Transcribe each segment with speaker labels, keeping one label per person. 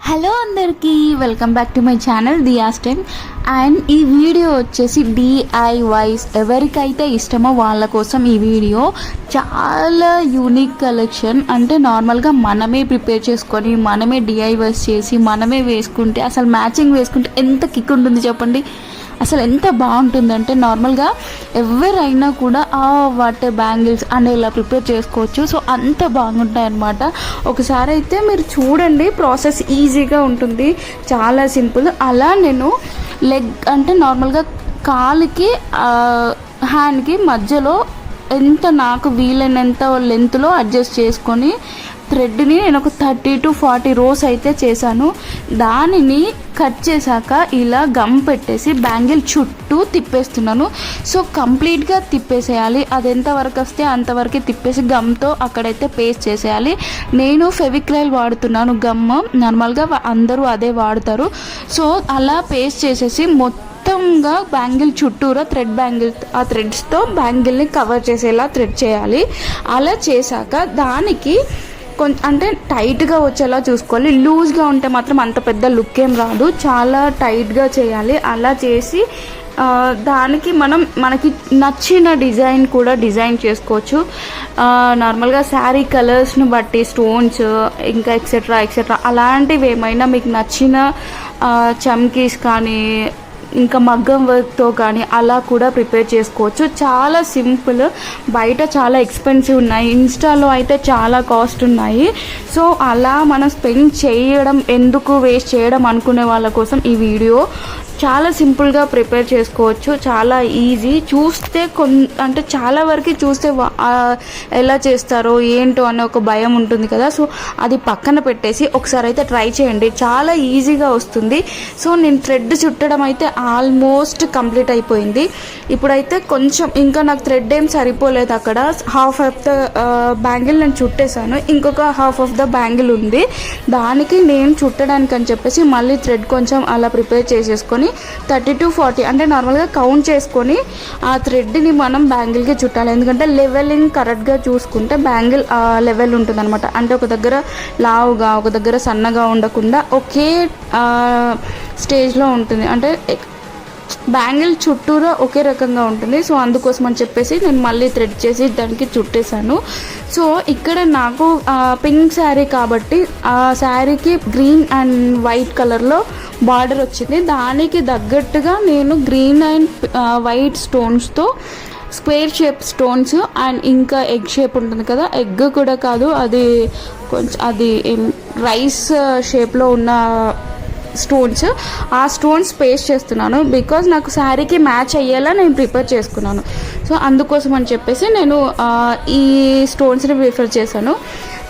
Speaker 1: Hello అందరికీ welcome back to my channel diyas time. And ఈ video వచ్చేసి డిఐవైస్ ఎవరికైతే ఇష్టమో వాళ్ళ కోసం ఈ వీడియో. చాలా యూనిక్ కలెక్షన్. అంటే నార్మల్గా మనమే ప్రిపేర్ చేసుకొని మనమే డిఐవైస్ చేసి మనమే వేసుకుంటే అసలు మ్యాచింగ్ వేసుకుంటే ఎంత కిక్ ఉంటుంది చెప్పండి. అసలు ఎంత బాగుంటుందంటే నార్మల్గా ఎవరైనా కూడా వాటి బ్యాంగిల్స్ అని ఇలా ప్రిపేర్ చేసుకోవచ్చు. సో అంత బాగుంటాయి అన్నమాట. ఒకసారి అయితే మీరు చూడండి, ప్రాసెస్ ఈజీగా ఉంటుంది, చాలా సింపుల్. అలా నేను లెగ్ అంటే నార్మల్గా కాలుకి హ్యాండ్కి మధ్యలో ఎంత నాకు వీలైనంత లెంత్లో అడ్జస్ట్ చేసుకొని థ్రెడ్ని నేను ఒక 30 to 40 రోస్ అయితే చేశాను. దానిని కట్ చేశాక ఇలా గమ్ పెట్టేసి బ్యాంగిల్ చుట్టూ తిప్పేస్తున్నాను. సో కంప్లీట్గా తిప్పేసేయాలి. అది ఎంతవరకు వస్తే అంతవరకు తిప్పేసి గమ్తో అక్కడైతే పేస్ట్ చేసేయాలి. నేను ఫెవిక్రైల్ వాడుతున్నాను, గమ్ నార్మల్గా అందరూ అదే వాడతారు. సో అలా పేస్ట్ చేసేసి మొత్తంగా బ్యాంగిల్ చుట్టూరా ఆ థ్రెడ్స్తో బ్యాంగిల్ని కవర్ చేసేలా థ్రెడ్ చేయాలి. అలా చేశాక దానికి అంటే టైట్గా వచ్చేలా చూసుకోవాలి. లూజ్గా ఉంటే మాత్రం అంత పెద్ద లుక్ ఏం రాదు, చాలా టైట్గా చేయాలి. అలా చేసి దానికి మనకి నచ్చిన డిజైన్ కూడా డిజైన్ చేసుకోవచ్చు. నార్మల్గా శారీ కలర్స్ను బట్టి స్టోన్స్ ఇంకా ఎక్సెట్రా అలాంటివి ఏమైనా మీకు నచ్చిన చమ్కీస్ కానీ ఇంకా మగ్గం వర్క్తో కానీ అలా కూడా ప్రిపేర్ చేసుకోవచ్చు. చాలా సింపుల్. బయట చాలా ఎక్స్పెన్సివ్ ఉన్నాయి, ఇన్స్టాలో అయితే చాలా కాస్ట్ ఉన్నాయి. సో అలా మనం స్పెండ్ చేయడం ఎందుకు, వేస్ట్ చేయడం అనుకునే వాళ్ళ కోసం ఈ వీడియో. చాలా సింపుల్గా ప్రిపేర్ చేసుకోవచ్చు, చాలా ఈజీ. చూస్తే అంటే చాలా వరకు చూస్తే ఎలా చేస్తారో ఏంటో అనే ఒక భయం ఉంటుంది కదా. సో అది పక్కన పెట్టేసి ఒకసారి అయితే ట్రై చేయండి, చాలా ఈజీగా వస్తుంది. సో నేను థ్రెడ్ చుట్టడం అయితే ఆల్మోస్ట్ కంప్లీట్ అయిపోయింది. ఇప్పుడైతే కొంచెం ఇంకా నాకు థ్రెడ్ ఏం సరిపోలేదు. అక్కడ హాఫ్ ఆఫ్ ద బ్యాంగిల్ నేను చుట్టేశాను, ఇంకొక హాఫ్ ఆఫ్ ద బ్యాంగిల్ ఉంది. దానికి నేను చుట్టడానికి అని చెప్పేసి మళ్ళీ థ్రెడ్ కొంచెం అలా ప్రిపేర్ చేసేసుకొని 30 to 40 అంటే నార్మల్గా కౌంట్ చేసుకొని ఆ థ్రెడ్ని మనం బ్యాంగిల్కి చుట్టాలి. ఎందుకంటే లెవెలింగ్ కరెక్ట్గా చూసుకుంటే బ్యాంగిల్ లెవెల్ ఉంటుంది అనమాట. అంటే ఒక దగ్గర లావుగా ఒక దగ్గర సన్నగా ఉండకుండా ఒకే స్టేజ్లో ఉంటుంది. అంటే బ్యాంగిల్ చుట్టూరా ఒకే రకంగా ఉంటుంది. సో అందుకోసం అని చెప్పేసి నేను మళ్ళీ థ్రెడ్ చేసి దానికి చుట్టేశాను. సో ఇక్కడ నాకు పింక్ శారీ కాబట్టి ఆ శారీకి గ్రీన్ అండ్ వైట్ కలర్లో బార్డర్ వచ్చింది. దానికి తగ్గట్టుగా నేను గ్రీన్ అండ్ వైట్ స్టోన్స్తో స్క్వేర్ షేప్ స్టోన్స్ అండ్ ఇంకా ఎగ్ షేప్ ఉంటుంది కదా, ఎగ్ కూడా కాదు, అది కొంచెం అది రైస్ షేప్లో ఉన్న స్టోన్స్, ఆ స్టోన్స్ పేస్ట్ చేస్తున్నాను. బికాజ్ నాకు శారీకి మ్యాచ్ అయ్యేలా నేను ప్రిపేర్ చేసుకున్నాను. సో అందుకోసం అని చెప్పేసి నేను ఈ స్టోన్స్ని ప్రిఫర్ చేశాను.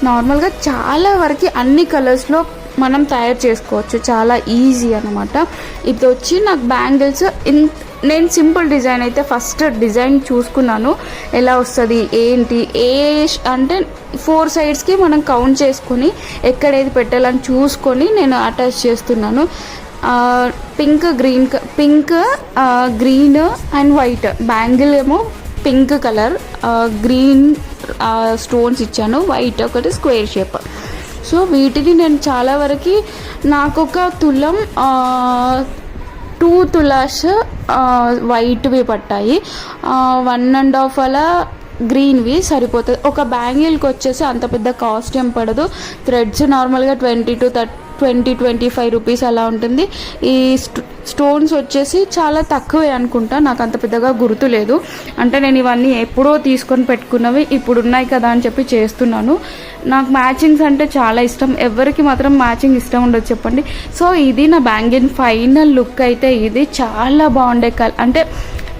Speaker 1: నార్మల్గా చాలా వరకు అన్ని కలర్స్లో మనం తయారు చేసుకోవచ్చు, చాలా ఈజీ అనమాట. ఇప్పుడు వచ్చి నాకు బ్యాంగిల్స్ నేను సింపుల్ డిజైన్ అయితే ఫస్ట్ డిజైన్ చూసుకున్నాను ఎలా వస్తుంది ఏంటి అంటే 4 సైడ్స్కి మనం కౌంట్ చేసుకొని ఎక్కడేది పెట్టాలని చూసుకొని నేను అటాచ్ చేస్తున్నాను. Pink green and white bangle ఏమో పింక్ కలర్, గ్రీన్ స్టోన్స్ ఇచ్చాను, వైట్ ఒకటి స్క్వేర్ షేప్. సో వీటిని నేను చాలా వరకు నాకు ఒక తులం 2 తులాస్ వైట్వి పట్టాయి, 1.5 అలా గ్రీన్వి సరిపోతుంది. ఒక బ్యాంగిల్కి వచ్చేసి అంత పెద్ద కాస్ట్ ఏం పడదు. థ్రెడ్స్ నార్మల్గా 20-25 రూపీస్ అలా ఉంటుంది. ఈ స్టోన్స్ వచ్చేసి చాలా తక్కువే అనుకుంటా, నాకు అంత పెద్దగా గుర్తులేదు. అంటే నేను ఇవన్నీ ఎప్పుడో తీసుకొని పెట్టుకున్నవి ఇప్పుడు ఉన్నాయి కదా అని చెప్పి చేస్తున్నాను. నాకు మ్యాచింగ్స్ అంటే చాలా ఇష్టం. ఎవరికి మాత్రం మ్యాచింగ్ ఇష్టం ఉండదు చెప్పండి. సో ఇది నా బ్యాంగిల్ ఫైనల్ లుక్ అయితే ఇది. చాలా బాగుండే అంటే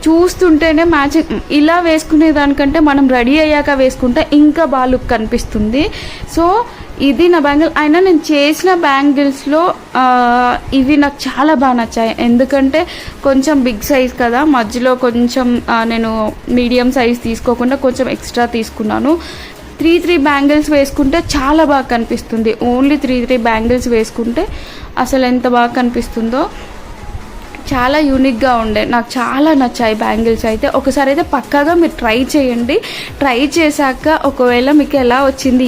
Speaker 1: చూస్తుంటేనే మ్యాచింగ్ ఇలా వేసుకునే దానికంటే మనం రెడీ అయ్యాక వేసుకుంటే ఇంకా బాగా లుక్ కనిపిస్తుంది. సో ఇది నా బ్యాంగిల్. అయినా నేను చేసిన బ్యాంగిల్స్లో ఇవి నాకు చాలా బాగా నచ్చాయి. ఎందుకంటే కొంచెం బిగ్ సైజ్ కదా, మధ్యలో కొంచెం నేను మీడియం సైజ్ తీసుకోకుండా కొంచెం ఎక్స్ట్రా తీసుకున్నాను. 3 బ్యాంగిల్స్ వేసుకుంటే చాలా బాగా కనిపిస్తుంది. ఓన్లీ 3 బ్యాంగిల్స్ వేసుకుంటే అసలు ఎంత బాగా కనిపిస్తుందో. చాలా యూనిక్గా ఉండే, నాకు చాలా నచ్చాయి బ్యాంగిల్స్ అయితే. ఒకసారి అయితే పక్కాగా మీరు ట్రై చేయండి. ట్రై చేశాక ఒకవేళ మీకు ఎలా వచ్చింది